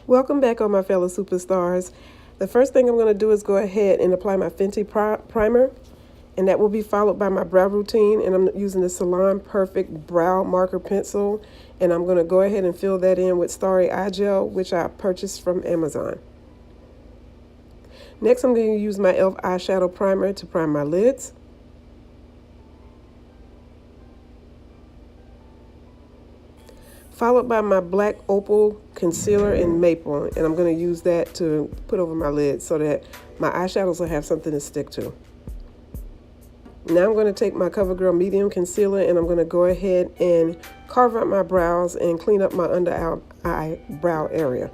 Welcome back, all my fellow superstars. The first thing I'm going to do is go ahead and apply my Fenty primer, and that will be followed by my brow routine, and I'm using the Salon Perfect Brow Marker Pencil, and I'm going to go ahead and fill that in with Starry Eye Gel, which I purchased from Amazon. Next, I'm going to use my e.l.f. Eyeshadow Primer to prime my lids. Followed by my black opal concealer in maple, and I'm going to use that to put over my lids so that my eyeshadows will have something to stick to. Now I'm going to take my CoverGirl medium concealer, and I'm going to go ahead and carve out my brows and clean up my under eyebrow area.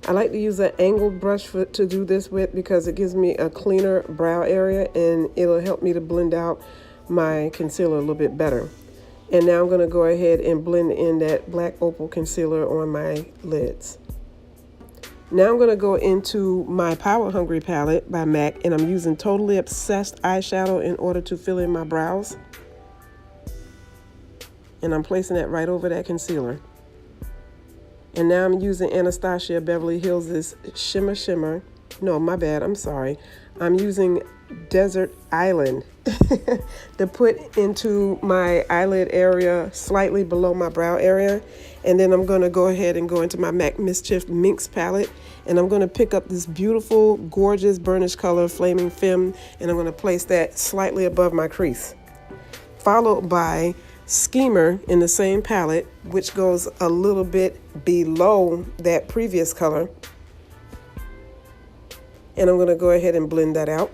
I like to use an angled brush to do this with because it gives me a cleaner brow area and it'll help me to blend out my concealer a little bit better. And now I'm going to go ahead and blend in that black opal concealer on my lids. Now I'm going to go into my Power Hungry palette by MAC, and I'm using Totally Obsessed eyeshadow in order to fill in my brows. And I'm placing that right over that concealer. And now I'm using Anastasia Beverly Hills' Shimma. No, my bad, I'm sorry. I'm using Desert Island to put into my eyelid area slightly below my brow area. And then I'm going to go ahead and go into my MAC Mischeif Minx palette. And I'm going to pick up this beautiful, gorgeous burnished color, Flaming Femme. And I'm going to place that slightly above my crease. Followed by Schemer in the same palette, which goes a little bit below that previous color. And I'm going to go ahead and blend that out.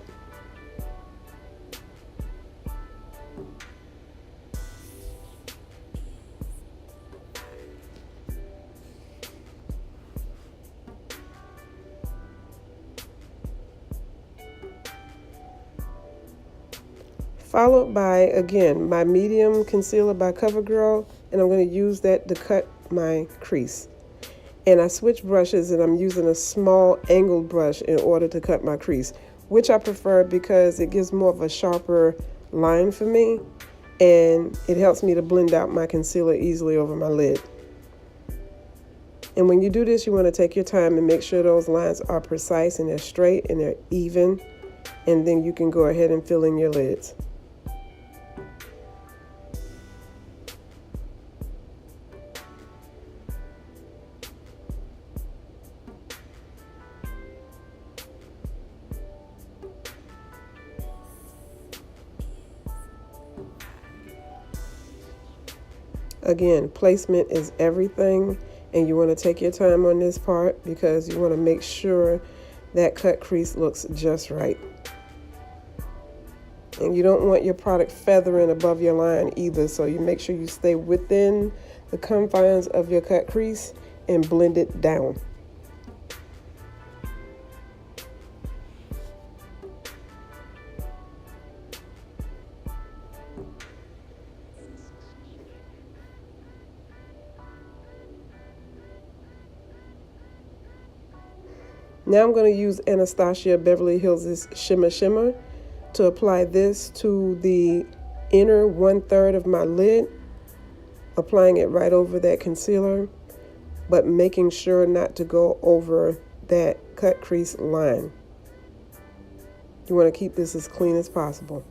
Followed by, again, my medium concealer by CoverGirl, and I'm going to use that to cut my crease. And I switch brushes, and I'm using a small angled brush in order to cut my crease, which I prefer because it gives more of a sharper line for me, and it helps me to blend out my concealer easily over my lid. And when you do this, you want to take your time and make sure those lines are precise and they're straight and they're even, and then you can go ahead and fill in your lids. Again, placement is everything, and you want to take your time on this part because you want to make sure that cut crease looks just right. And you don't want your product feathering above your line either, so you make sure you stay within the confines of your cut crease and blend it down. Now I'm going to use Anastasia Beverly Hills' Shimma to apply this to the inner 1/3 of my lid, applying it right over that concealer, but making sure not to go over that cut crease line. You want to keep this as clean as possible.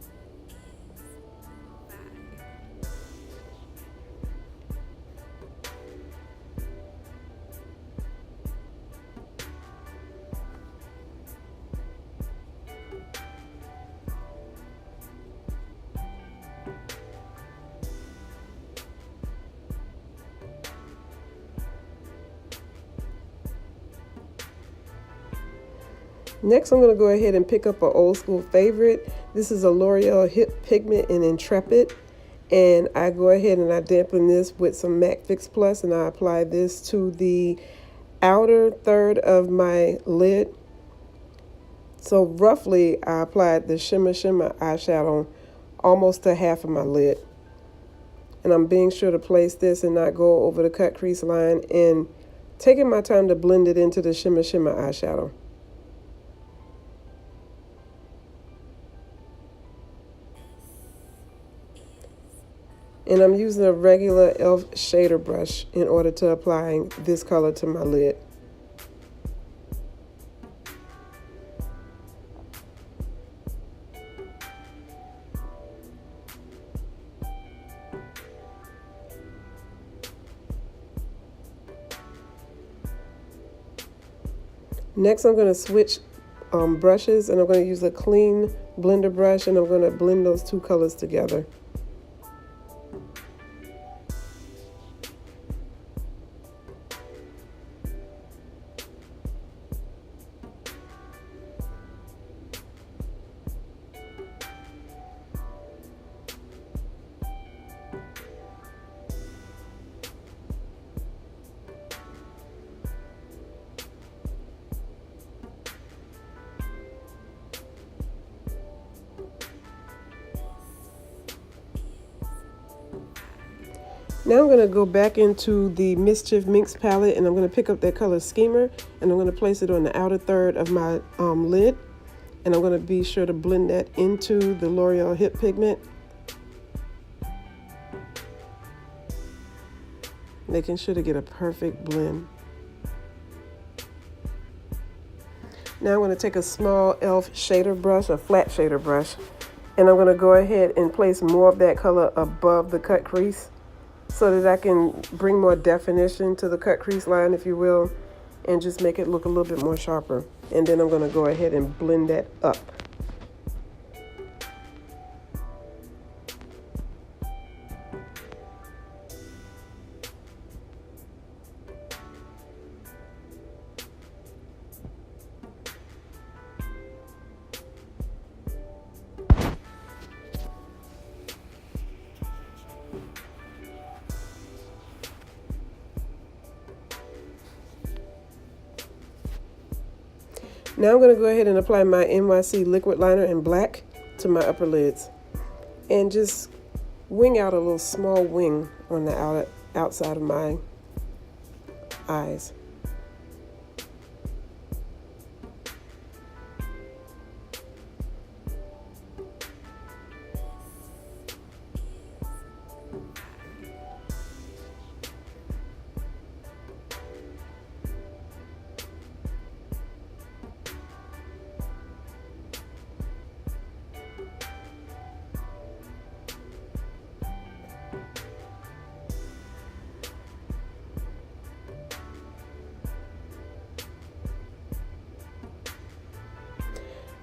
Next, I'm going to go ahead and pick up an old school favorite. This is a Loreal Hip Pigment in Intrepid. And I go ahead and I dampen this with some MAC Fix Plus, and I apply this to the outer third of my lid. So roughly, I applied the Shimma eyeshadow almost to half of my lid. And I'm being sure to place this and not go over the cut crease line, and taking my time to blend it into the Shimma eyeshadow. And I'm using a regular e.l.f. shader brush in order to apply this color to my lid. Next, I'm going to switch brushes, and I'm going to use a clean blender brush, and I'm going to blend those two colors together. Now I'm going to go back into the Mischeif Minx palette, and I'm going to pick up that color Schemer, and I'm going to place it on the outer third of my lid, and I'm going to be sure to blend that into the Loreal Hip Pigment, making sure to get a perfect blend. Now I'm going to take a small e.l.f. shader brush, a flat shader brush, and I'm going to go ahead and place more of that color above the cut crease, so that I can bring more definition to the cut crease line, if you will, and just make it look a little bit more sharper. And then I'm going to go ahead and blend that up. Now I'm going to go ahead and apply my NYX liquid liner in black to my upper lids, and just wing out a little small wing on the outside of my eyes.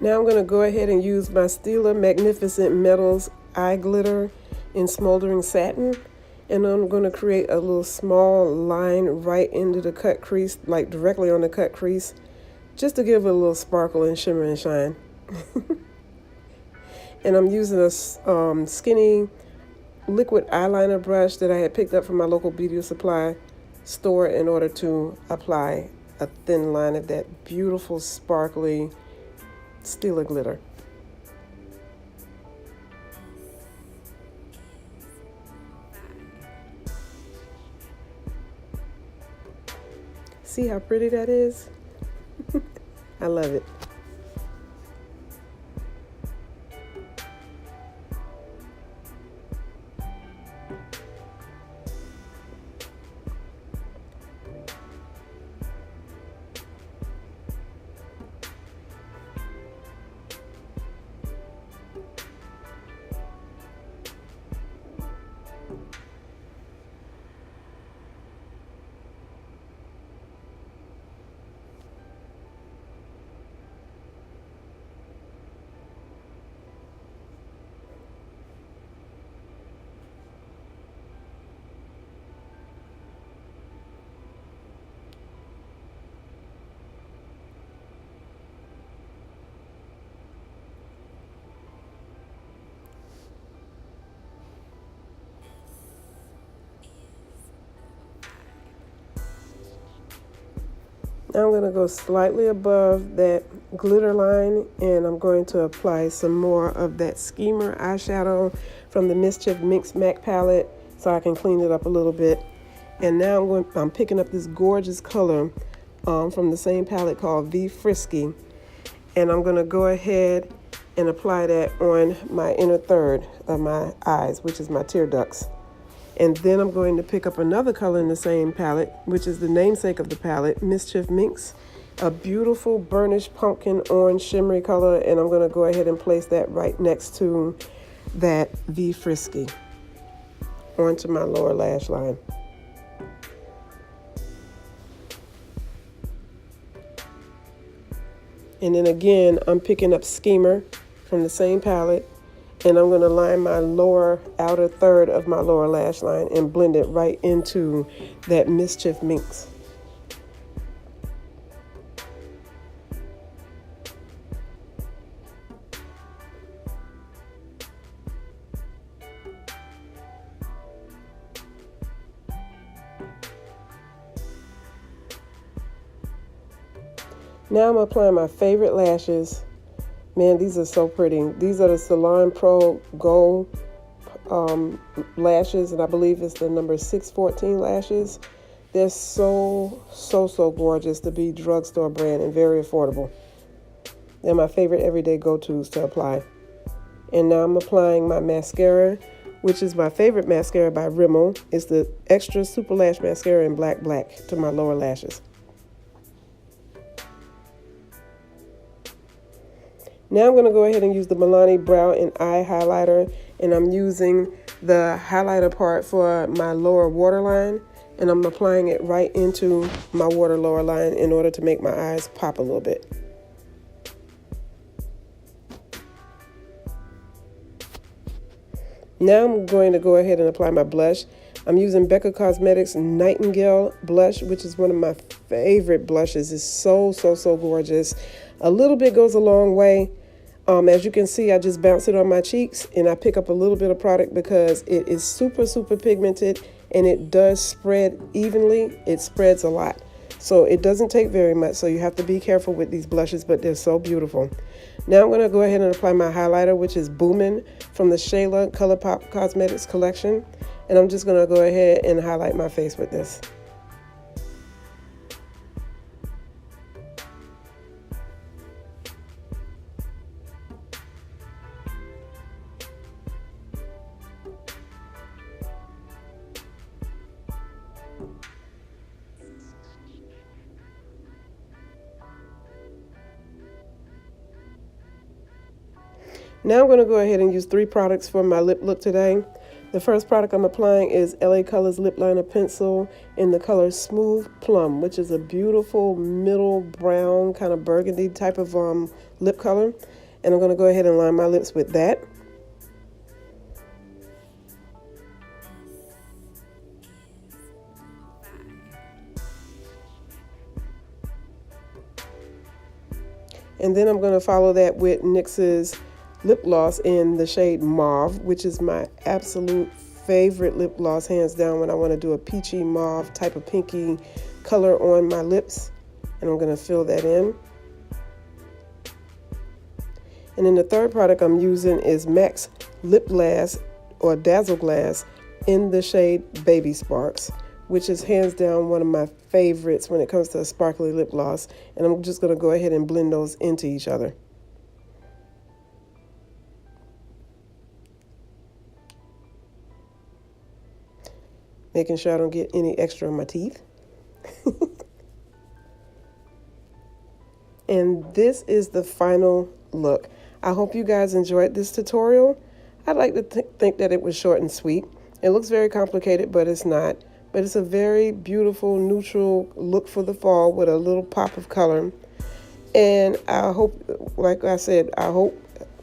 Now I'm going to go ahead and use my Stila Magnificent Metals eye glitter in smoldering satin, and I'm going to create a little small line right into the cut crease, like directly on the cut crease, just to give it a little sparkle and shimmer and shine. And I'm using a skinny liquid eyeliner brush that I had picked up from my local beauty supply store in order to apply a thin line of that beautiful sparkly Stila glitter. See how pretty that is? I love it. Now I'm going to go slightly above that glitter line, and I'm going to apply some more of that Schemer eyeshadow from the Mischeif Minx MAC palette so I can clean it up a little bit. And now I'm picking up this gorgeous color from the same palette called V Frisky, and I'm going to go ahead and apply that on my inner third of my eyes, which is my tear ducts. And then I'm going to pick up another color in the same palette, which is the namesake of the palette, Mischeif Minx. A beautiful burnished pumpkin orange shimmery color, and I'm going to go ahead and place that right next to that V Frisky onto my lower lash line. And then again, I'm picking up Schemer from the same palette, and I'm going to line my lower outer third of my lower lash line and blend it right into that Mischeif Minx. Now I'm applying my favorite lashes. Man, these are so pretty. These are the Salon Pro Gold lashes, and I believe it's the number 614 lashes. They're so gorgeous to be drugstore brand and very affordable. They're my favorite everyday go-tos to apply. And now I'm applying my mascara, which is my favorite mascara by Rimmel. It's the Extra Super Lash Mascara in Black to my lower lashes. Now I'm going to go ahead and use the Milani Brow and Eye Highlighter, and I'm using the highlighter part for my lower waterline, and I'm applying it right into my lower line in order to make my eyes pop a little bit. Now I'm going to go ahead and apply my blush. I'm using Becca Cosmetics Nightingale blush, which is one of my favorite blushes. It's so gorgeous. A little bit goes a long way. As you can see, I just bounce it on my cheeks, and I pick up a little bit of product because it is super pigmented, and it does spread evenly. It spreads a lot. So it doesn't take very much, so you have to be careful with these blushes, but they're so beautiful. Now I'm going to go ahead and apply my highlighter, which is Boomin from the Shayla ColorPop Cosmetics collection. And I'm just going to go ahead and highlight my face with this. Now I'm going to go ahead and use 3 products for my lip look today. The first product I'm applying is LA Colors Lip Liner Pencil in the color Smooth Plum, which is a beautiful middle brown kind of burgundy type of lip color. And I'm going to go ahead and line my lips with that. And then I'm going to follow that with NYX's lip gloss in the shade Mauve, which is my absolute favorite lip gloss, hands down, when I want to do a peachy mauve type of pinky color on my lips. And I'm going to fill that in. And then the third product I'm using is MAC's Lip Glass or Dazzleglass in the shade Baby Sparks, which is hands down one of my favorites when it comes to a sparkly lip gloss. And I'm just going to go ahead and blend those into each other. Making sure I don't get any extra on my teeth. And this is the final look. I hope you guys enjoyed this tutorial. I'd like to think that it was short and sweet. It looks very complicated, but it's not. But it's a very beautiful, neutral look for the fall with a little pop of color. And I hope, like I said, I hope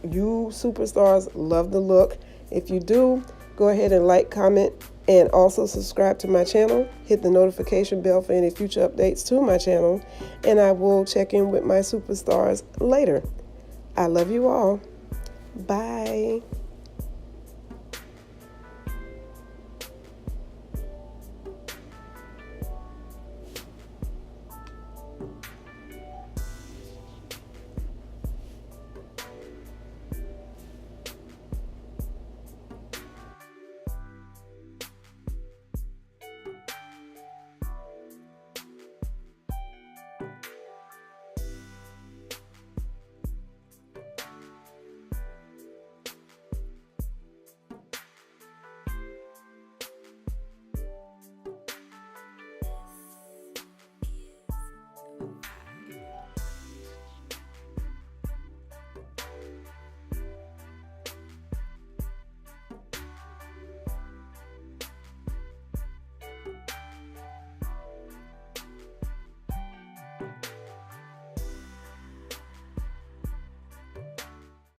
you superstars love the look. If you do, go ahead and like, comment, and also subscribe to my channel. Hit the notification bell for any future updates to my channel. And I will check in with my superstars later. I love you all. Bye.